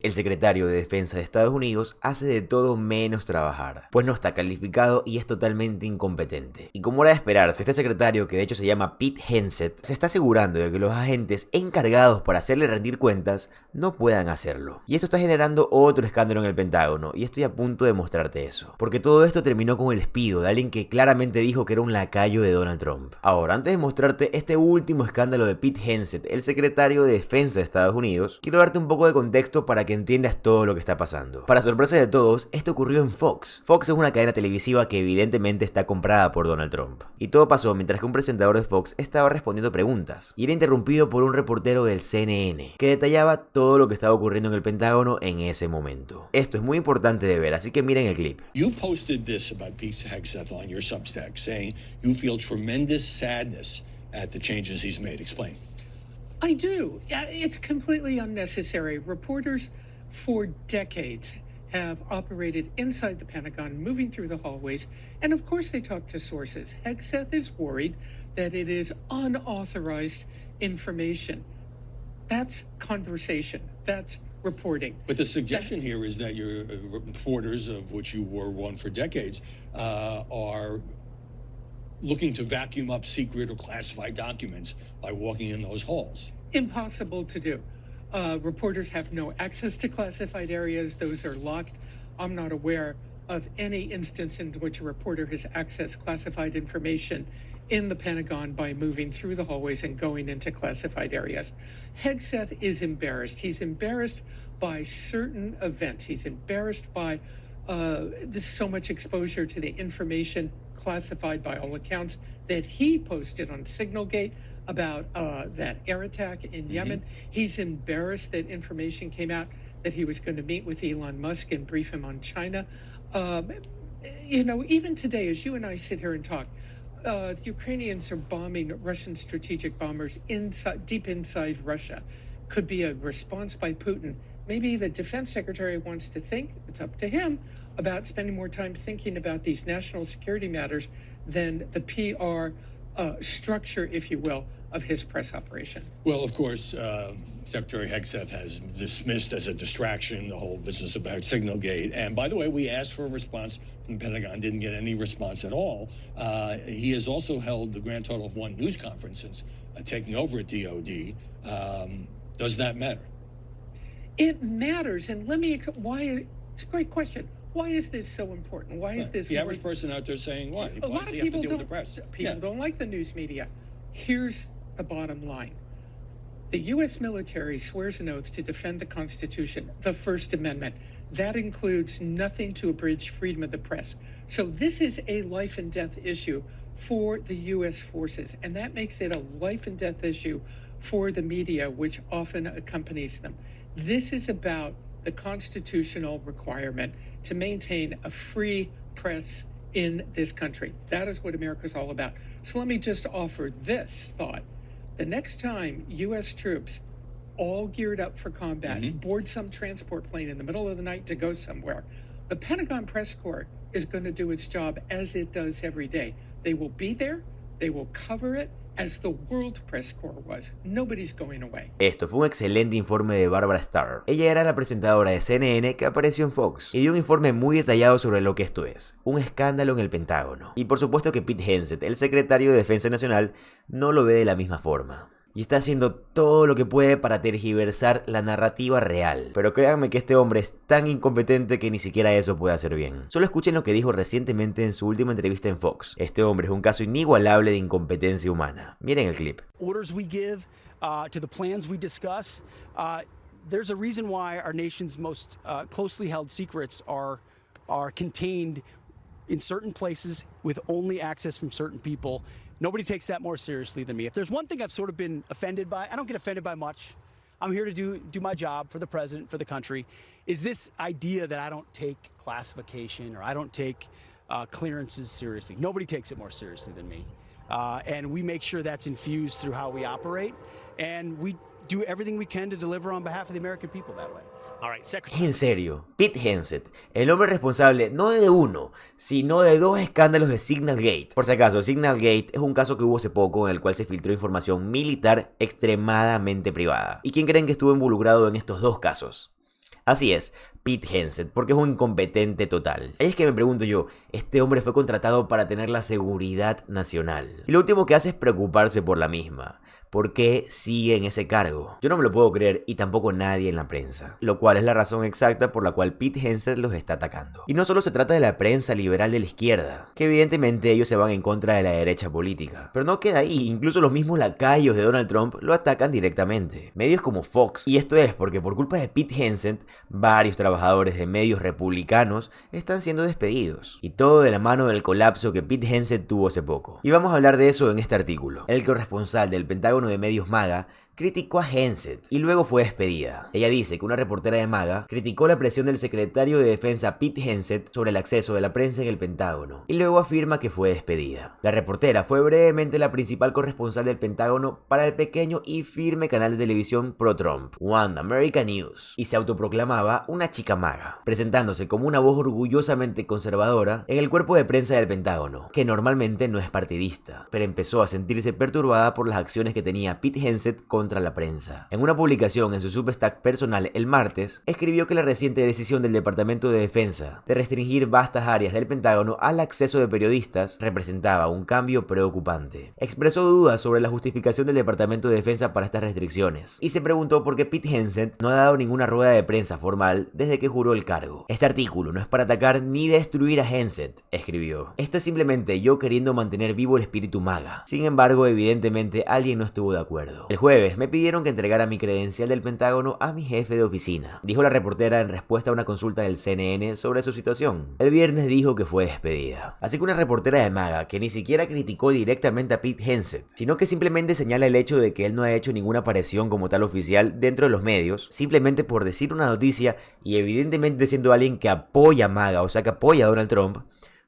El secretario de Defensa de Estados Unidos hace de todo menos trabajar, pues no está calificado y es totalmente incompetente. Y como era de esperarse, este secretario, que de hecho se llama Pete Hegseth, se está asegurando de que los agentes encargados para hacerle rendir cuentas no puedan hacerlo. Y esto está generando otro escándalo en el Pentágono, y estoy a punto de mostrarte eso. Porque todo esto terminó con el despido de alguien que claramente dijo que era un lacayo de Donald Trump. Ahora, antes de mostrarte este último escándalo de Pete Hegseth, el secretario de Defensa de Estados Unidos, quiero darte un poco de contexto para que entiendas todo lo que está pasando. Para sorpresa de todos, esto ocurrió en Fox. Fox es una cadena televisiva que evidentemente está comprada por Donald Trump. Y todo pasó mientras que un presentador de Fox estaba respondiendo preguntas, y era interrumpido por un reportero del CNN, que detallaba todo lo que estaba ocurriendo en el Pentágono en ese momento. Esto es muy importante de ver, así que miren el clip. You posted this about Pete Hegseth on your Substack, saying you feel tremendous sadness at the changes he's made. Explain. I do. It's completely unnecessary. Reporters for decades have operated inside the Pentagon, moving through the hallways, and of course they talk to sources. Hegseth is worried that it is unauthorized information. That's conversation. That's reporting. But the suggestion here is that your reporters, of which you were one for decades, are looking to vacuum up secret or classified documents by walking in those halls. Impossible to do. Reporters have no access to classified areas. Those are locked. I'm not aware of any instance in which a reporter has accessed classified information in the Pentagon by moving through the hallways and going into classified areas. Hegseth is embarrassed. He's embarrassed by certain events. He's embarrassed by there's so much exposure to the information classified by all accounts that he posted on Signalgate about that air attack in Yemen. He's embarrassed that information came out that he was going to meet with Elon Musk and brief him on China. You know, even today, as you and I sit here and talk, the Ukrainians are bombing Russian strategic bombers deep inside Russia. Could be a response by Putin. Maybe the defense secretary wants to think, it's up to him, about spending more time thinking about these national security matters than the PR structure, if you will, of his press operation. Well, of course, Secretary Hegseth has dismissed as a distraction the whole business about Signalgate. And by the way, we asked for a response from the Pentagon, didn't get any response at all. He has also held the grand total of one news conference since taking over at DOD. Does that matter? It matters. And let me, why, it's a great question. Why is this so important? Why is this? The average person out there saying what? A lot of people don't don't like the news media. Here's the bottom line. The U.S. military swears an oath to defend the Constitution, the First Amendment. That includes nothing to abridge freedom of the press. So this is a life and death issue for the U.S. forces, and that makes it a life and death issue for the media, which often accompanies them. This is about the constitutional requirement to maintain a free press in this country. That is what America's all about. So let me just offer this thought. The next time U.S. troops, all geared up for combat, board some transport plane in the middle of the night to go somewhere, the Pentagon Press Corps is going to do its job as it does every day. They will be there, they will cover it, as the World Press Corps was. Nobody's going away. Esto fue un excelente informe de Barbara Starr. Ella era la presentadora de CNN que apareció en Fox y dio un informe muy detallado sobre lo que esto es, un escándalo en el Pentágono. Y por supuesto que Pete Hegseth, el secretario de Defensa Nacional, no lo ve de la misma forma. Y está haciendo todo lo que puede para tergiversar la narrativa real. Pero créanme que este hombre es tan incompetente que ni siquiera eso puede hacer bien. Solo escuchen lo que dijo recientemente en su última entrevista en Fox. Este hombre es un caso inigualable de incompetencia humana. Miren el clip. Orders we give to the plans we discuss. There's a reason why our nation's most closely held secrets are contained in certain places with only access from certain people. Nobody takes that more seriously than me. If there's one thing I've sort of been offended by, I don't get offended by much. I'm here to do my job for the president, for the country, is this idea that I don't take classification or I don't take clearances seriously. Nobody takes it more seriously than me. And we make sure that's infused through how we operate. And we do everything we can to deliver on behalf of the American people that way. All right, en serio, Pete Hegseth, el hombre responsable no de uno, sino de dos escándalos de Signalgate. Por si acaso, Signalgate es un caso que hubo hace poco en el cual se filtró información militar extremadamente privada. ¿Y quién creen que estuvo involucrado en estos dos casos? Así es, Pete Hegseth, porque es un incompetente total. Ahí es que me pregunto yo, este hombre fue contratado para tener la seguridad nacional. Y lo último que hace es preocuparse por la misma. ¿Por qué sigue en ese cargo? Yo no me lo puedo creer y tampoco nadie en la prensa. Lo cual es la razón exacta por la cual Pete Hegseth los está atacando. Y no solo se trata de la prensa liberal de la izquierda, que evidentemente ellos se van en contra de la derecha política. Pero no queda ahí, incluso los mismos lacayos de Donald Trump lo atacan directamente. Medios como Fox. Y esto es porque por culpa de Pete Hegseth, varios trabajadores de medios republicanos están siendo despedidos. Y todo de la mano del colapso que Pete Hegseth tuvo hace poco. Y vamos a hablar de eso en este artículo. El corresponsal del Pentágono de medios MAGA criticó a Hegseth y luego fue despedida. Ella dice que una reportera de MAGA criticó la presión del secretario de Defensa Pete Hegseth sobre el acceso de la prensa en el Pentágono y luego afirma que fue despedida. La reportera fue brevemente la principal corresponsal del Pentágono para el pequeño y firme canal de televisión pro-Trump, One American News, y se autoproclamaba una chica MAGA, presentándose como una voz orgullosamente conservadora en el cuerpo de prensa del Pentágono, que normalmente no es partidista, pero empezó a sentirse perturbada por las acciones que tenía Pete Hegseth contra la prensa. En una publicación en su Substack personal el martes, escribió que la reciente decisión del Departamento de Defensa de restringir vastas áreas del Pentágono al acceso de periodistas representaba un cambio preocupante. Expresó dudas sobre la justificación del Departamento de Defensa para estas restricciones y se preguntó por qué Pete Hegseth no ha dado ninguna rueda de prensa formal desde que juró el cargo. Este artículo no es para atacar ni destruir a Hegseth, escribió. Esto es simplemente yo queriendo mantener vivo el espíritu MAGA. Sin embargo, evidentemente alguien no estuvo de acuerdo. El jueves me pidieron que entregara mi credencial del Pentágono a mi jefe de oficina, dijo la reportera en respuesta a una consulta del CNN sobre su situación. El viernes dijo que fue despedida. Así que una reportera de MAGA que ni siquiera criticó directamente a Pete Hegseth, sino que simplemente señala el hecho de que él no ha hecho ninguna aparición como tal oficial dentro de los medios, simplemente por decir una noticia y evidentemente siendo alguien que apoya a MAGA, o sea que apoya a Donald Trump,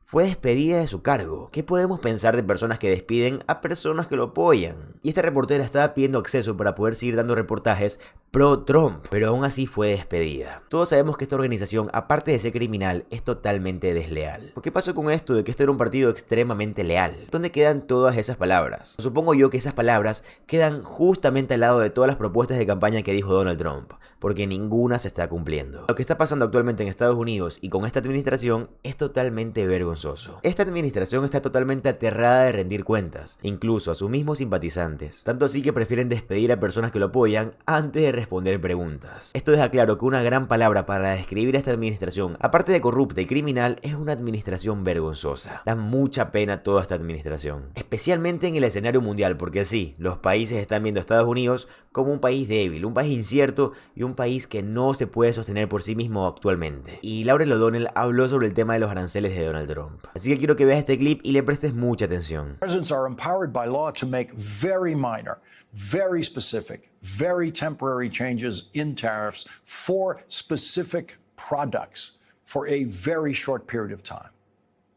fue despedida de su cargo. ¿Qué podemos pensar de personas que despiden a personas que lo apoyan? Y esta reportera estaba pidiendo acceso para poder seguir dando reportajes pro-Trump, pero aún así fue despedida. Todos sabemos que esta organización, aparte de ser criminal, es totalmente desleal. ¿Qué pasó con esto de que este era un partido extremadamente leal? ¿Dónde quedan todas esas palabras? Supongo yo que esas palabras quedan justamente al lado de todas las propuestas de campaña que dijo Donald Trump, porque ninguna se está cumpliendo. Lo que está pasando actualmente en Estados Unidos y con esta administración es totalmente vergonzoso. Esta administración está totalmente aterrada de rendir cuentas, incluso a sus mismos simpatizantes. Tanto así que prefieren despedir a personas que lo apoyan antes de responder preguntas. Esto deja claro que una gran palabra para describir a esta administración, aparte de corrupta y criminal, es una administración vergonzosa. Da mucha pena toda esta administración, especialmente en el escenario mundial, porque sí, los países están viendo a Estados Unidos como un país débil, un país incierto y un país que no se puede sostener por sí mismo actualmente. Y Laurel O'Donnell habló sobre el tema de los aranceles de Donald Trump. Así que quiero que veas este clip y le prestes mucha atención. Presidents are empowered by law to make very minor, very specific, very temporary changes in tariffs for specific products for a very short period of time.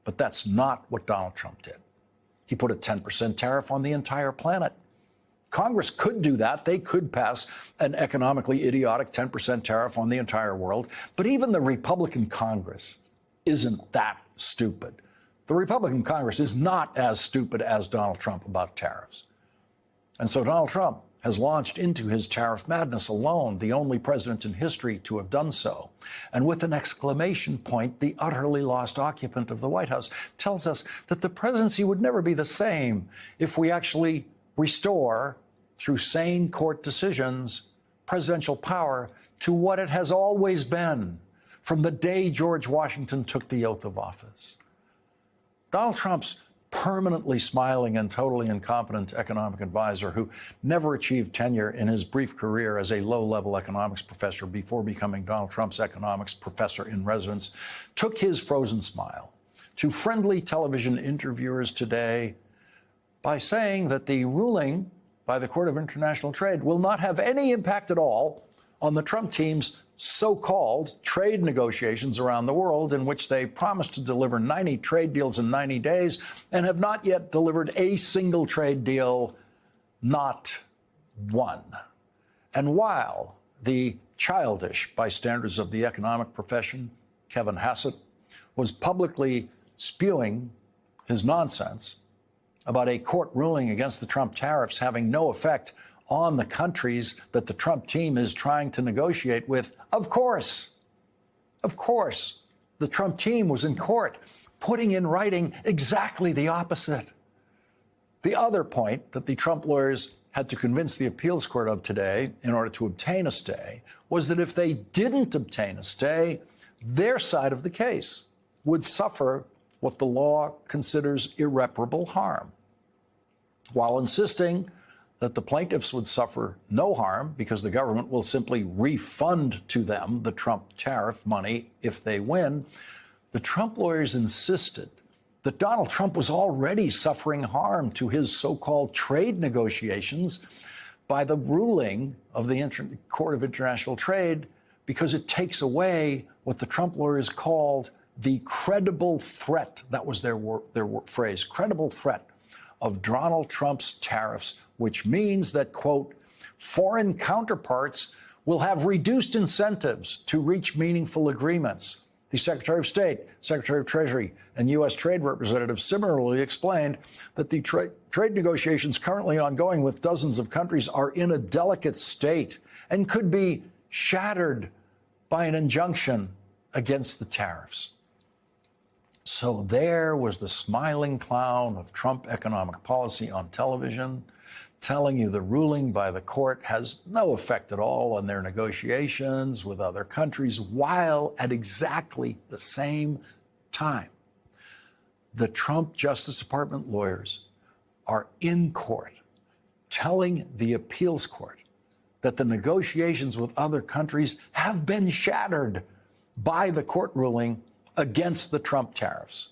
But that's not what Donald Trump did. He put a 10% tariff on the entire planet. Congress could do that. They could pass an economically idiotic 10% tariff on the entire world. But even the Republican Congress isn't that stupid. The Republican Congress is not as stupid as Donald Trump about tariffs. And so Donald Trump has launched into his tariff madness alone, the only president in history to have done so. And with an exclamation point, the utterly lost occupant of the White House tells us that the presidency would never be the same if we actually restore, through sane court decisions, presidential power to what it has always been from the day George Washington took the oath of office. Donald Trump's permanently smiling and totally incompetent economic advisor who never achieved tenure in his brief career as a low-level economics professor before becoming Donald Trump's economics professor in residence, took his frozen smile to friendly television interviewers today by saying that the ruling by the Court of International Trade will not have any impact at all on the Trump team's so-called trade negotiations around the world, in which they promised to deliver 90 trade deals in 90 days and have not yet delivered a single trade deal, not one. And while the childish, by standards of the economic profession, Kevin Hassett, was publicly spewing his nonsense about a court ruling against the Trump tariffs having no effect on the countries that the Trump team is trying to negotiate with, of course, Of course, the Trump team was in court putting in writing exactly the opposite. The other point that the Trump lawyers had to convince the appeals court of today in order to obtain a stay was that if they didn't obtain a stay, their side of the case would suffer what the law considers irreparable harm, while insisting that the plaintiffs would suffer no harm because the government will simply refund to them the Trump tariff money if they win. The Trump lawyers insisted that Donald Trump was already suffering harm to his so-called trade negotiations by the ruling of the Court of International Trade, because it takes away what the Trump lawyers called the credible threat, that was their phrase, credible threat of Donald Trump's tariffs, which means that, quote, foreign counterparts will have reduced incentives to reach meaningful agreements. The Secretary of State, Secretary of Treasury, and U.S. trade representatives similarly explained that the trade negotiations currently ongoing with dozens of countries are in a delicate state and could be shattered by an injunction against the tariffs. So there was the smiling clown of Trump economic policy on television, telling you the ruling by the court has no effect at all on their negotiations with other countries, while at exactly the same time, the Trump Justice Department lawyers are in court telling the appeals court that the negotiations with other countries have been shattered by the court ruling against the Trump tariffs.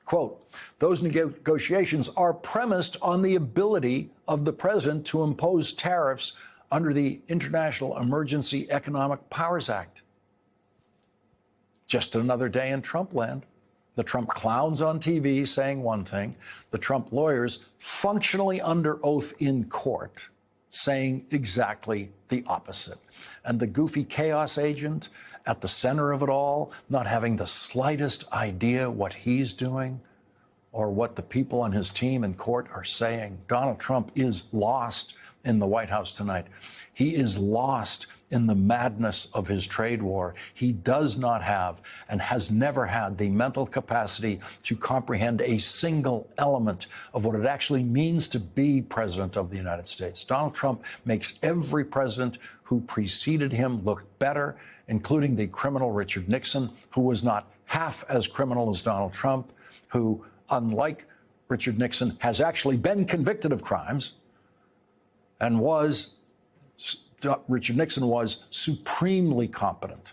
Quote, those negotiations are premised on the ability of the president to impose tariffs under the International Emergency Economic Powers Act. Just another day in Trump land. The Trump clowns on TV saying one thing, the Trump lawyers functionally under oath in court saying exactly the opposite. And the goofy chaos agent at the center of it all, not having the slightest idea what he's doing or what the people on his team in court are saying. Donald Trump is lost in the White House tonight. He is lost in the madness of his trade war. He does not have and has never had the mental capacity to comprehend a single element of what it actually means to be president of the United States. Donald Trump makes every president who preceded him look better, including the criminal Richard Nixon, who was not half as criminal as Donald Trump, who, unlike Richard Nixon, has actually been convicted of crimes and Richard Nixon was supremely competent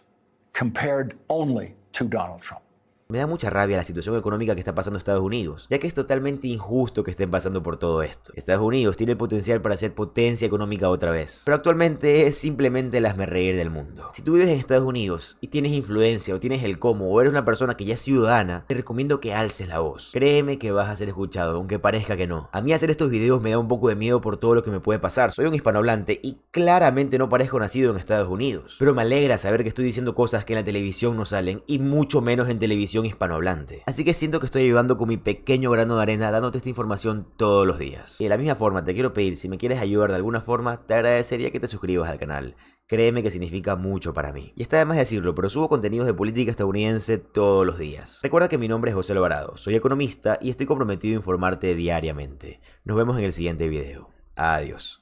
compared only to Donald Trump. Me da mucha rabia la situación económica que está pasando Estados Unidos, ya que es totalmente injusto que estén pasando por todo esto. Estados Unidos tiene el potencial para ser potencia económica otra vez, pero actualmente es simplemente el hazmerreír del mundo. Si tú vives en Estados Unidos y tienes influencia o tienes el cómo o eres una persona que ya es ciudadana, te recomiendo que alces la voz. Créeme que vas a ser escuchado, aunque parezca que no. A mí hacer estos videos me da un poco de miedo por todo lo que me puede pasar. Soy un hispanohablante y claramente no parezco nacido en Estados Unidos, pero me alegra saber que estoy diciendo cosas que en la televisión no salen y mucho menos en televisión hispanohablante. Así que siento que estoy ayudando con mi pequeño grano de arena dándote esta información todos los días. Y de la misma forma te quiero pedir, si me quieres ayudar de alguna forma, te agradecería que te suscribas al canal. Créeme que significa mucho para mí. Y está de más decirlo, pero subo contenidos de política estadounidense todos los días. Recuerda que mi nombre es José Alvarado, soy economista y estoy comprometido a informarte diariamente. Nos vemos en el siguiente video. Adiós.